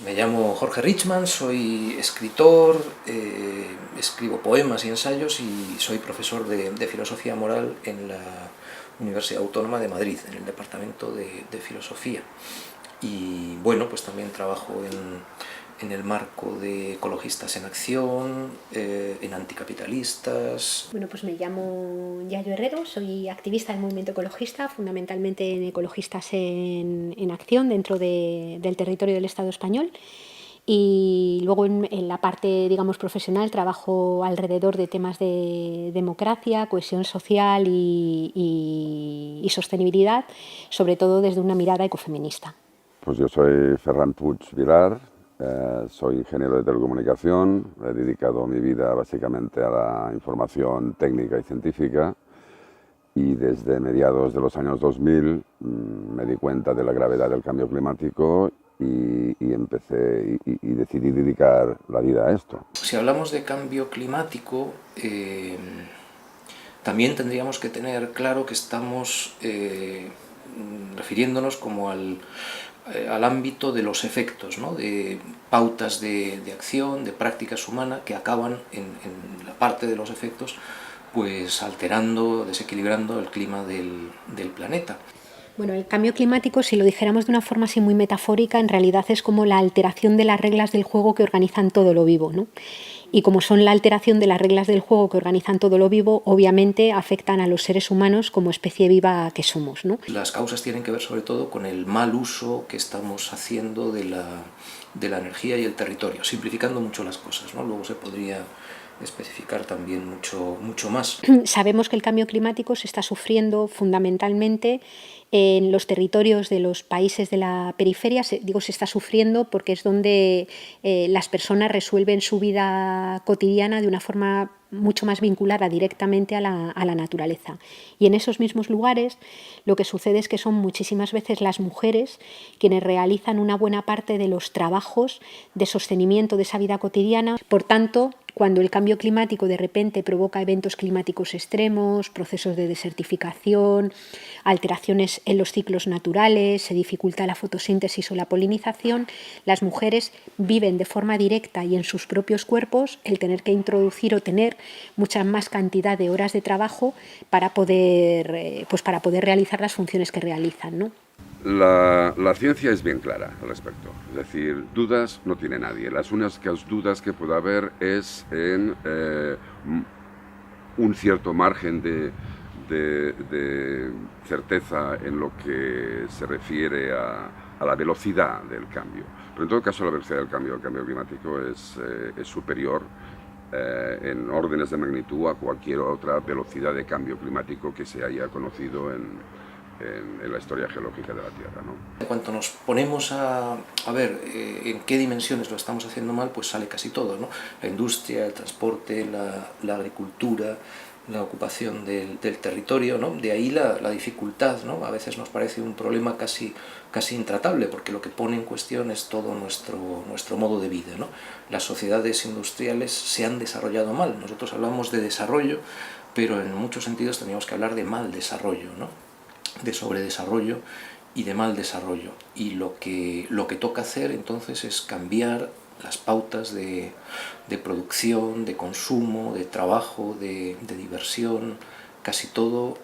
Me llamo Jorge Richman, soy escritor, escribo poemas y ensayos y soy profesor de filosofía moral en la Universidad Autónoma de Madrid, en el departamento de filosofía. Y bueno, pues también trabajo en el marco de Ecologistas en Acción, en Anticapitalistas. Bueno, pues me llamo Yayo Herrero, soy activista del movimiento ecologista, fundamentalmente en Ecologistas en Acción dentro del territorio del Estado español. Y luego en la parte, digamos, profesional trabajo alrededor de temas de democracia, cohesión social y sostenibilidad, sobre todo desde una mirada ecofeminista. Pues yo soy Ferran Puig Vilar, soy ingeniero de telecomunicación, he dedicado mi vida básicamente a la información técnica y científica y desde mediados de los años 2000 me di cuenta de la gravedad del cambio climático y empecé y decidí dedicar la vida a esto. Si hablamos de cambio climático, también tendríamos que tener claro que estamos refiriéndonos como al ámbito de los efectos, ¿no? De pautas de acción, de prácticas humanas que acaban en la parte de los efectos pues alterando, desequilibrando el clima del planeta. Bueno, el cambio climático, si lo dijéramos de una forma así muy metafórica, en realidad es como la alteración de las reglas del juego que organizan todo lo vivo, ¿no? Y como son la alteración de las reglas del juego que organizan todo lo vivo, obviamente afectan a los seres humanos como especie viva que somos, ¿no? Las causas tienen que ver sobre todo con el mal uso que estamos haciendo de la energía y el territorio, simplificando mucho las cosas, ¿no? Luego se podría especificar también mucho más. Sabemos que el cambio climático se está sufriendo fundamentalmente en los territorios de los países de la periferia. Digo se está sufriendo porque es donde las personas resuelven su vida cotidiana de una forma mucho más vinculada directamente a la naturaleza. Y en esos mismos lugares lo que sucede es que son muchísimas veces las mujeres quienes realizan una buena parte de los trabajos de sostenimiento de esa vida cotidiana. Por tanto, cuando el cambio climático de repente provoca eventos climáticos extremos, procesos de desertificación, alteraciones en los ciclos naturales, se dificulta la fotosíntesis o la polinización, las mujeres viven de forma directa y en sus propios cuerpos el tener que introducir o tener mucha más cantidad de horas de trabajo para poder realizar las funciones que realizan, ¿no? La ciencia es bien clara al respecto, es decir, dudas no tiene nadie. Las únicas dudas que puede haber es en un cierto margen de certeza en lo que se refiere a la velocidad del cambio. Pero en todo caso la velocidad del cambio climático es superior en órdenes de magnitud a cualquier otra velocidad de cambio climático que se haya conocido en la historia geológica de la Tierra, ¿no? En cuanto nos ponemos a ver en qué dimensiones lo estamos haciendo mal, pues sale casi todo, ¿no? La industria, el transporte, la agricultura, la ocupación del territorio, ¿no? De ahí la dificultad, ¿no? A veces nos parece un problema casi intratable, porque lo que pone en cuestión es todo nuestro modo de vida, ¿no? Las sociedades industriales se han desarrollado mal. Nosotros hablamos de desarrollo, pero en muchos sentidos tendríamos que hablar de mal desarrollo, ¿no? De sobredesarrollo y de mal desarrollo. Y lo que toca hacer entonces es cambiar las pautas de producción, de consumo, de trabajo, de diversión, casi todo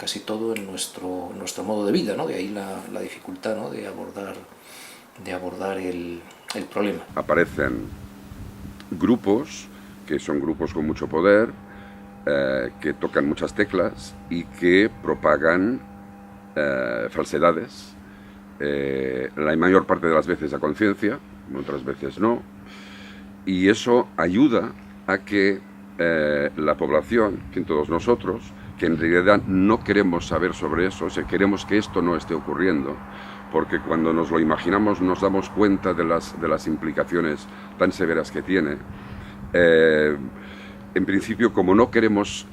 en nuestro modo de vida, ¿no? De ahí la dificultad, ¿no? de abordar el problema. Aparecen grupos que son grupos con mucho poder, que tocan muchas teclas y que propagan falsedades, la mayor parte de las veces a conciencia, otras veces no, y eso ayuda a que la población, que todos nosotros, que en realidad no queremos saber sobre eso, o sea, queremos que esto no esté ocurriendo, porque cuando nos lo imaginamos nos damos cuenta de las implicaciones tan severas que tiene. En principio, como no queremos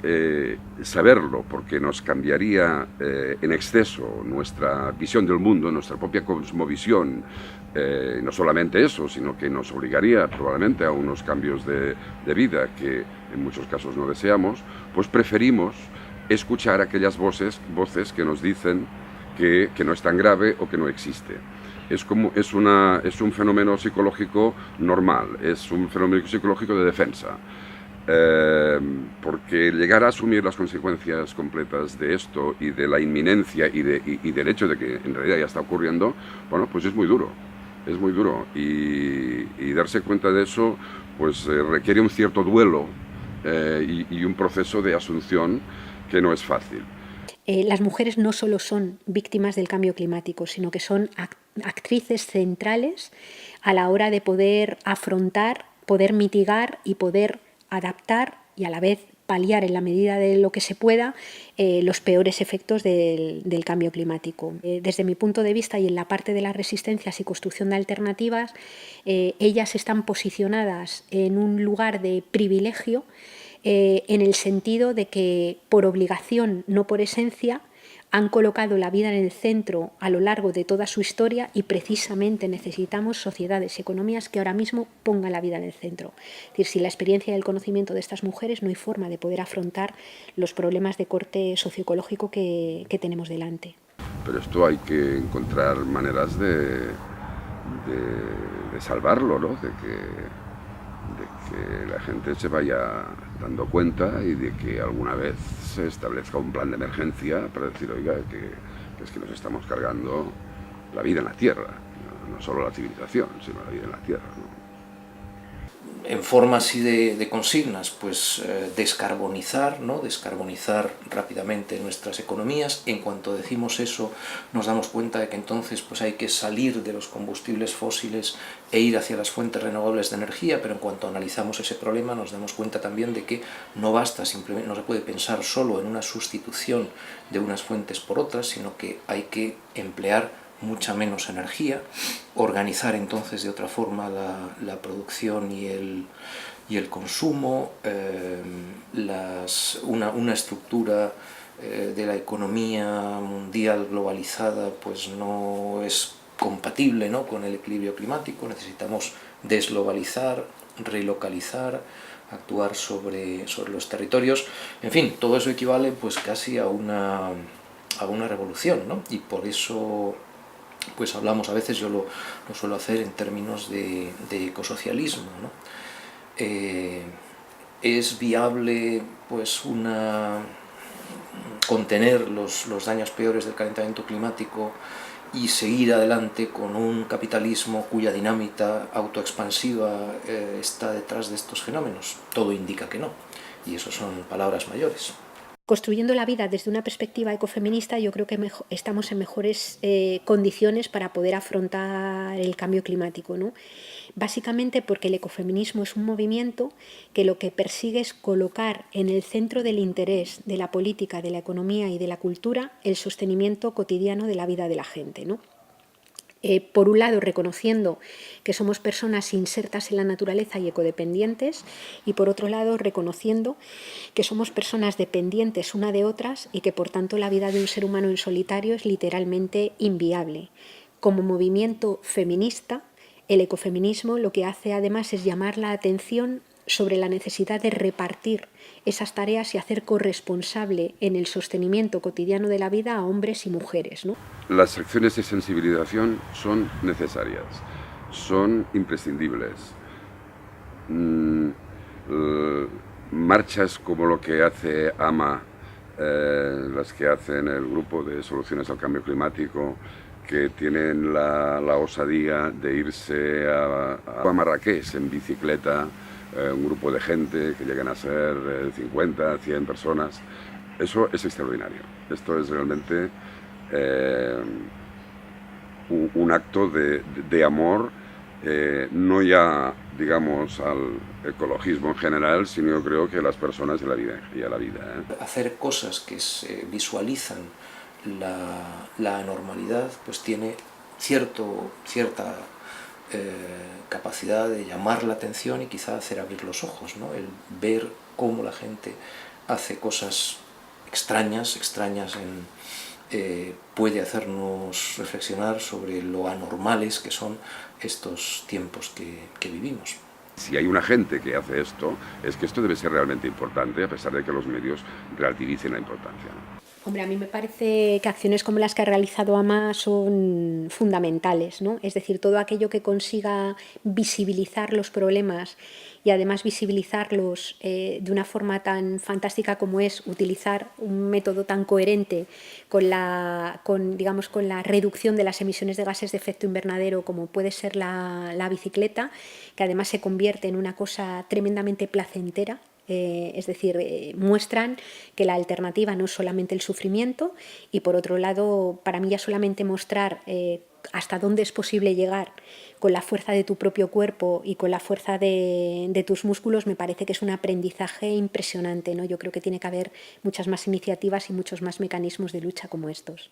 saberlo, porque nos cambiaría en exceso nuestra visión del mundo, nuestra propia cosmovisión, no solamente eso, sino que nos obligaría probablemente a unos cambios de vida que en muchos casos no deseamos, pues preferimos escuchar aquellas voces que nos dicen que no es tan grave o que no existe. es un fenómeno psicológico normal, es un fenómeno psicológico de defensa. Porque llegar a asumir las consecuencias completas de esto y de la inminencia y del hecho de que en realidad ya está ocurriendo, bueno, pues es muy duro. Es muy duro y darse cuenta de eso pues requiere un cierto duelo y un proceso de asunción que no es fácil. Las mujeres no solo son víctimas del cambio climático, sino que son actrices centrales a la hora de poder afrontar, poder mitigar y poder adaptar y a la vez paliar en la medida de lo que se pueda los peores efectos del cambio climático. Desde mi punto de vista y en la parte de las resistencias y construcción de alternativas, ellas están posicionadas en un lugar de privilegio en el sentido de que por obligación, no por esencia, han colocado la vida en el centro a lo largo de toda su historia y precisamente necesitamos sociedades y economías que ahora mismo pongan la vida en el centro. Es decir, sin la experiencia y el conocimiento de estas mujeres no hay forma de poder afrontar los problemas de corte socioecológico que tenemos delante. Pero esto hay que encontrar maneras de salvarlo, ¿no? De que la gente se vaya dando cuenta y de que alguna vez se establezca un plan de emergencia para decir, oiga, que es que nos estamos cargando la vida en la Tierra, no solo la civilización, sino la vida en la Tierra, ¿no? En forma así de consignas, pues descarbonizar, ¿no? Descarbonizar rápidamente nuestras economías. En cuanto decimos eso, nos damos cuenta de que entonces pues hay que salir de los combustibles fósiles e ir hacia las fuentes renovables de energía, pero en cuanto analizamos ese problema nos damos cuenta también de que no basta, simplemente no se puede pensar solo en una sustitución de unas fuentes por otras, sino que hay que emplear mucha menos energía, organizar entonces de otra forma la producción y el consumo, una estructura de la economía mundial globalizada pues no es compatible, ¿no?, con el equilibrio climático. Necesitamos desglobalizar, relocalizar, actuar sobre los territorios. En fin, todo eso equivale pues casi a una revolución, ¿no? Y por eso pues hablamos, a veces yo lo suelo hacer en términos de ecosocialismo, ¿no? Es viable pues contener los daños peores del calentamiento climático y seguir adelante con un capitalismo cuya dinámica autoexpansiva está detrás de estos fenómenos. Todo indica que no, y eso son palabras mayores. Construyendo la vida desde una perspectiva ecofeminista, yo creo que estamos en mejores condiciones para poder afrontar el cambio climático, ¿no? Básicamente porque el ecofeminismo es un movimiento que lo que persigue es colocar en el centro del interés de la política, de la economía y de la cultura el sostenimiento cotidiano de la vida de la gente, ¿no? Por un lado, reconociendo que somos personas insertas en la naturaleza y ecodependientes, y por otro lado, reconociendo que somos personas dependientes una de otras y que por tanto la vida de un ser humano en solitario es literalmente inviable. Como movimiento feminista, el ecofeminismo lo que hace además es llamar la atención sobre la necesidad de repartir esas tareas y hacer corresponsable en el sostenimiento cotidiano de la vida a hombres y mujeres, ¿no? Las acciones de sensibilización son necesarias, son imprescindibles. Marchas como lo que hace AMA, las que hacen el Grupo de Soluciones al Cambio Climático, que tienen la osadía de irse a Marrakech en bicicleta, un grupo de gente que llegan a ser 50, 100 personas. Eso es extraordinario. Esto es realmente un acto de amor, no ya, digamos, al ecologismo en general, sino yo creo que a las personas y a la vida. Hacer cosas que se visualizan la anormalidad, pues tiene cierta capacidad de llamar la atención y quizá hacer abrir los ojos, ¿no? El ver cómo la gente hace cosas extrañas puede hacernos reflexionar sobre lo anormales que son estos tiempos que vivimos. Si hay una gente que hace esto, es que esto debe ser realmente importante, a pesar de que los medios relativicen la importancia, ¿no? Hombre, a mí me parece que acciones como las que ha realizado AMA son fundamentales, ¿no? Es decir, todo aquello que consiga visibilizar los problemas y además visibilizarlos de una forma tan fantástica como es utilizar un método tan coherente digamos, con la reducción de las emisiones de gases de efecto invernadero como puede ser la bicicleta, que además se convierte en una cosa tremendamente placentera. Es decir, muestran que la alternativa no es solamente el sufrimiento y, por otro lado, para mí ya solamente mostrar hasta dónde es posible llegar con la fuerza de tu propio cuerpo y con la fuerza de tus músculos me parece que es un aprendizaje impresionante, ¿no? Yo creo que tiene que haber muchas más iniciativas y muchos más mecanismos de lucha como estos.